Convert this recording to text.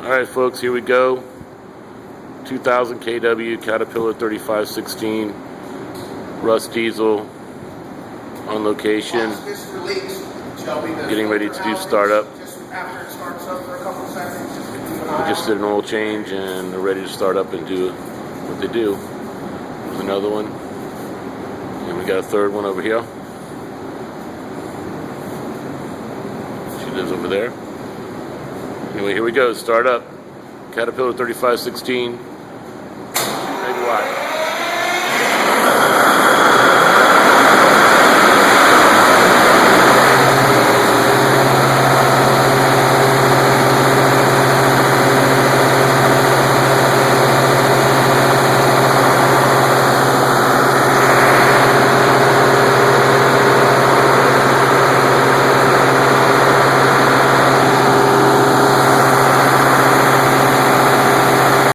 Alright folks, here we go. 2000 kW Caterpillar 3516 Russ Diesel on location, getting ready to do startup. We just did an oil change and they're ready to start up and do what they do. There's another one, and we got a third one over here. She lives over there. Anyway, here we go. Start up. Caterpillar 3516.